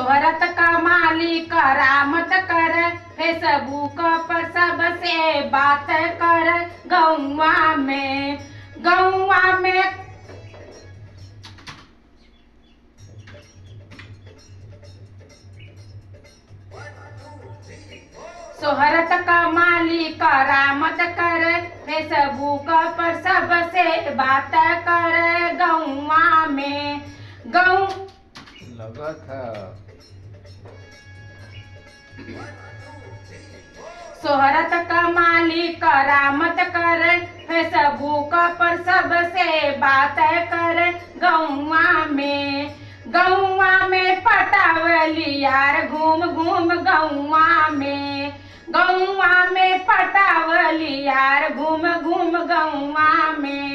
शोहरत कमाली करामत कर, फेसबुक पर सबसे बात कर। गौवा में शोहरत कमाली करामत कर, फेसबुक पर सबसे बात कर। गौवा में लगा था। शोहरत कमाली करामत कर, फेसबुक पर सबसे बात कर। गौवा में पटावली यार घूम घूम। गौवा में पटावली यार घूम घूम। गौवा में